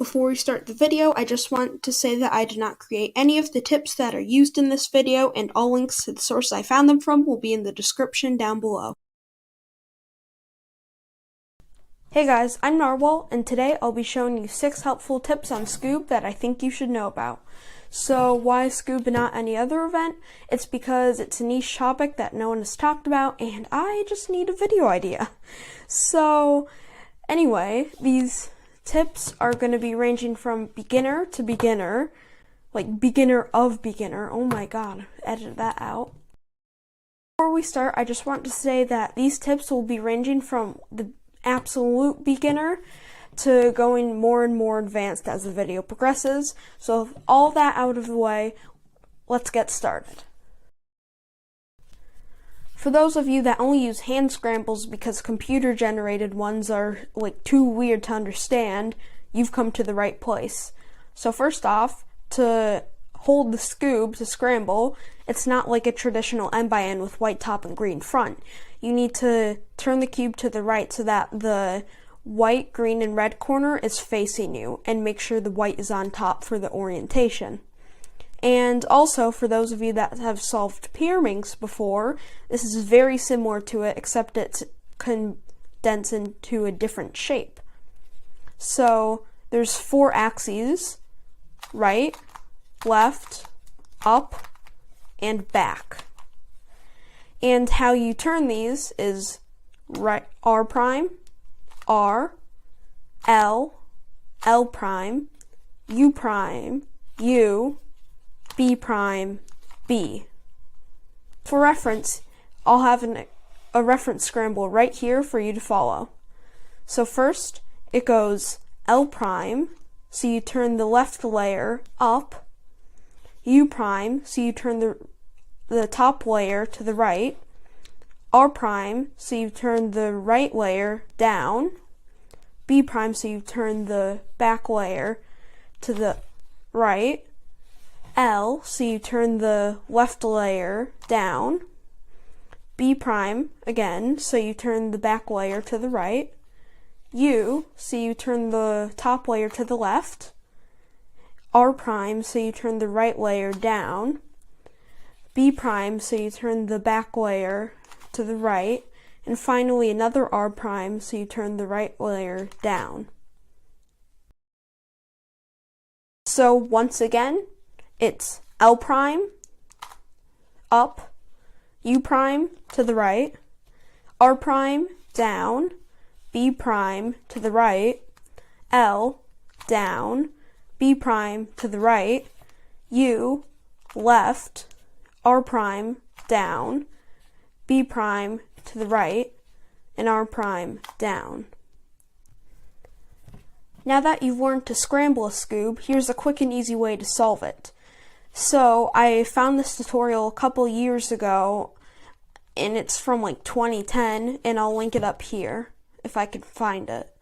Before we start the video, I just want to say that I did not create any of the tips that are used in this video, and all links to the source I found them from will be in the description down below. Hey guys, I'm Narwhal, and today I'll be showing you 6 helpful tips on Skewb that I think you should know about. So why Skewb and not any other event? It's because it's a niche topic that no one has talked about, and I just need a video idea. So anyway, these tips are going to be ranging from beginner to beginner, like beginner of beginner. Oh my god, edit that out. Before we start, I just want to say that these tips will be ranging from the absolute beginner to going more and more advanced as the video progresses. So with all that out of the way, let's get started. For those of you that only use hand scrambles because computer generated ones are like too weird to understand, you've come to the right place. So first off, to hold the Skewb to scramble, it's not like a traditional N by N with white top and green front. You need to turn the cube to the right so that the white, green, and red corner is facing you, and make sure the white is on top for the orientation. And also, for those of you that have solved pyraminx before, this is very similar to it, except it's condensed into a different shape. So there's 4 axes: right, left, up, and back. And how you turn these is right, R prime, R, L, L prime, U prime, U, B prime, B. For reference, I'll have a reference scramble right here for you to follow. So first, it goes L prime, so you turn the left layer up, U prime, so you turn the top layer to the right, R prime, so you turn the right layer down, B prime, so you turn the back layer to the right, L, so you turn the left layer down, B prime, again, so you turn the back layer to the right, U, so you turn the top layer to the left, R prime, so you turn the right layer down, B prime, so you turn the back layer to the right, and finally another R prime, so you turn the right layer down. So once again, it's L prime, up, U prime to the right, R prime, down, B prime to the right, L, down, B prime to the right, U, left, R prime, down, B prime to the right, and R prime down. Now that you've learned to scramble a Skewb, here's a quick and easy way to solve it. So I found this tutorial a couple years ago, and it's from like 2010, and I'll link it up here if I can find it.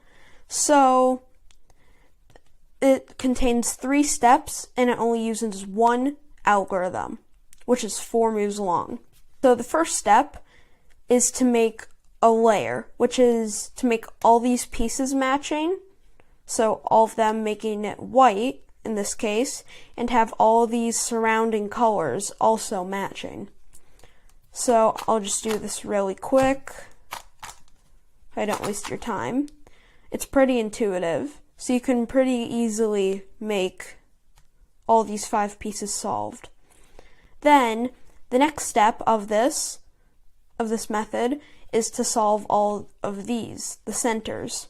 So it contains 3 steps, and it only uses 1 algorithm, which is 4 moves long. So the first step is to make a layer, which is to make all these pieces matching, so all of them making it white in this case, and have all these surrounding colors also matching. So I'll just do this really quick if I don't waste your time. It's pretty intuitive, so you can pretty easily make all these 5 pieces solved. Then the next step of this method is to solve all of these, the centers.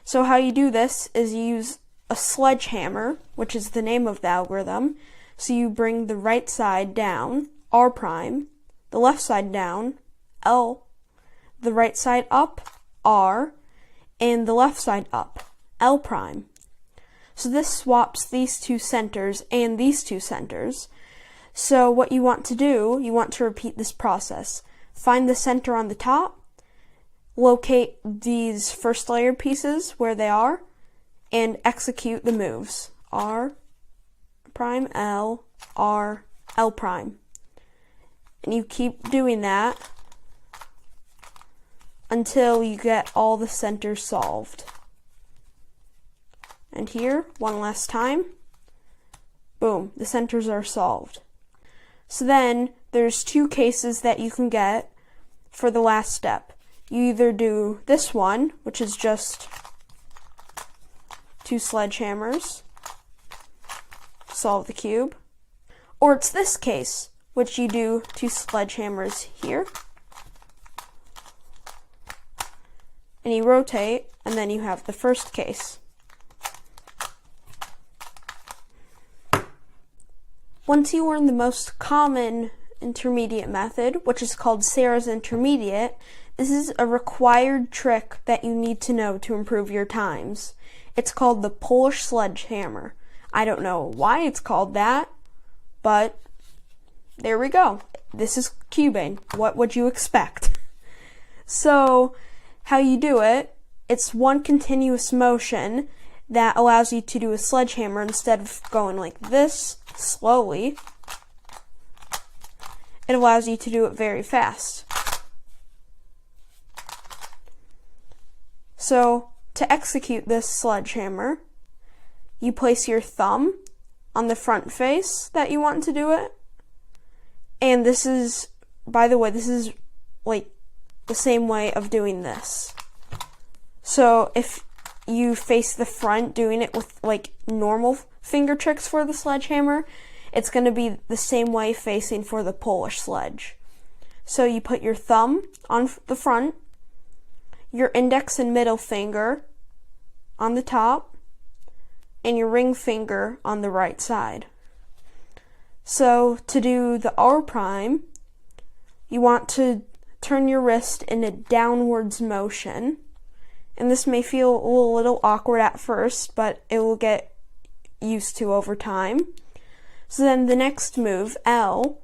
So how you do this is you use a sledgehammer, which is the name of the algorithm. So you bring the right side down, R prime, the left side down, L, the right side up, R, and the left side up, L prime. So this swaps these 2 centers and these 2 centers. So what you want to do, you want to repeat this process. Find the center on the top, locate these first layer pieces where they are, and execute the moves. R prime, L, R, L prime. And you keep doing that until you get all the centers solved. and here one last time. Boom, the centers are solved. So then there's two cases that you can get for the last step. You either do this one, which is just 2 sledgehammers to solve the cube, or it's this case, which you do 2 sledgehammers here, and you rotate, and then you have the first case. Once you learn the most common intermediate method, which is called Sarah's intermediate, this is a required trick that you need to know to improve your times. It's called the Polish sledgehammer. I don't know why it's called that, but there we go. This is cubing. What would you expect? So, how you do it, it's one continuous motion that allows you to do a sledgehammer instead of going like this slowly. It allows you to do it very fast. So, to execute this sledgehammer, you place your thumb on the front face that you want to do it. And this is, by the way, this is like the same way of doing this. So if you face the front doing it with like normal finger tricks for the sledgehammer, it's going to be the same way facing for the Polish sledge. So you put your thumb on the front, your index and middle finger on the top, and your ring finger on the right side. So to do the R prime, you want to turn your wrist in a downwards motion. And this may feel a little awkward at first, but it will get used to over time. So then the next move, L,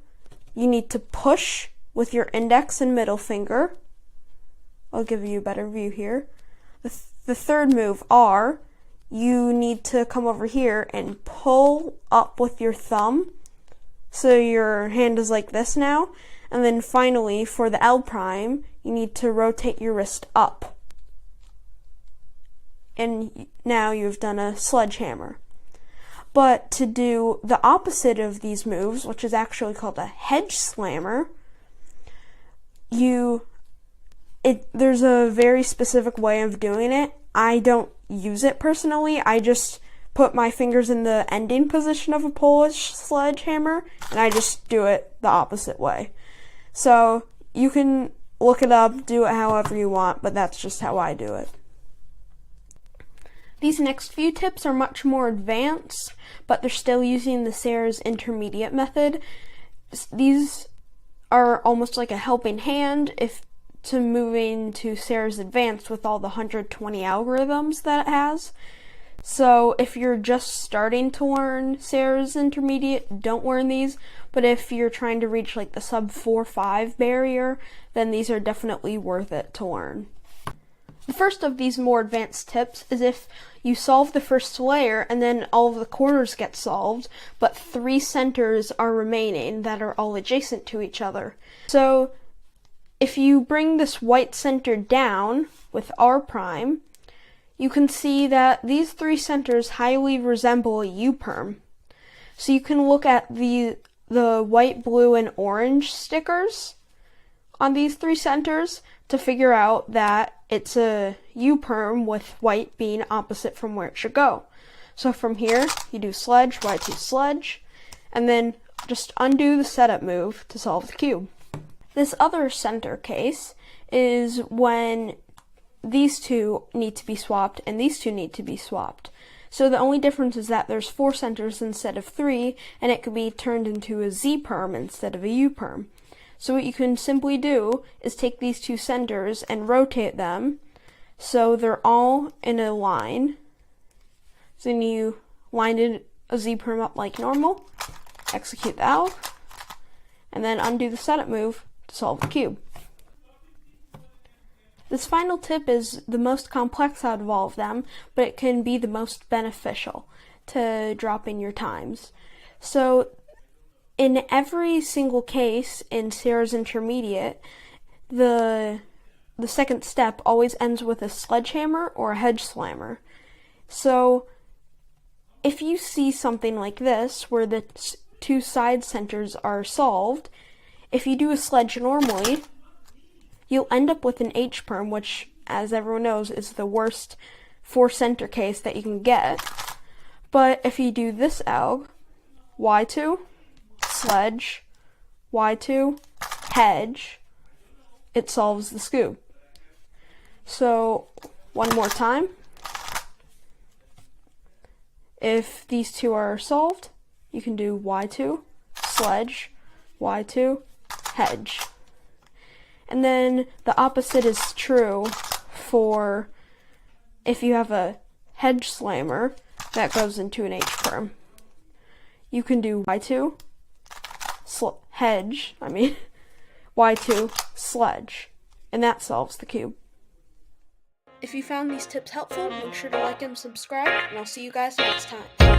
you need to push with your index and middle finger. I'll give you a better view here. The third move, R, you need to come over here and pull up with your thumb. So your hand is like this now. And then finally, for the L prime, you need to rotate your wrist up. And now you've done a sledgehammer. But to do the opposite of these moves, which is actually called a hedge slammer, there's a very specific way of doing it. I don't use it personally. I just put my fingers in the ending position of a Polish sledgehammer, and I just do it the opposite way. So you can look it up, do it however you want, but that's just how I do it. These next few tips are much more advanced, but they're still using the Sarah's intermediate method. These are almost like a helping hand to moving to Sarah's advanced with all the 120 algorithms that it has. So if you're just starting to learn Sarah's intermediate, don't learn these. But if you're trying to reach like the sub 4-5 barrier, then these are definitely worth it to learn. The first of these more advanced tips is if you solve the first layer and then all of the corners get solved, but 3 centers are remaining that are all adjacent to each other. So if you bring this white center down with R prime, you can see that these 3 centers highly resemble a U-perm. So you can look at the white, blue, and orange stickers on these 3 centers to figure out that it's a U-perm with white being opposite from where it should go. So from here, you do sledge, Y2 sledge, and then just undo the setup move to solve the cube. This other center case is when these 2 need to be swapped and these 2 need to be swapped. So the only difference is that there's 4 centers instead of 3, and it could be turned into a Z-perm instead of a U-perm. So what you can simply do is take these 2 centers and rotate them so they're all in a line. So then you line a Z-perm up like normal, execute the L, and then undo the setup move to solve the cube. This final tip is the most complex out of all of them, but it can be the most beneficial to dropping your times. So in every single case in Sarah's intermediate, the second step always ends with a sledgehammer or a hedge slammer. So if you see something like this, where the two side centers are solved, if you do a sledge normally, you'll end up with an H-perm, which, as everyone knows, is the worst four-center case that you can get. But if you do this alg, Y2, sledge, Y2, hedge, it solves the Skewb. So, one more time. If these two are solved, you can do Y2, sledge, Y2, hedge. And then the opposite is true for if you have a hedge slammer that goes into an H-perm. You can do Y2, Y2, sledge, and that solves the Skewb. If you found these tips helpful, make sure to like and subscribe, and I'll see you guys next time.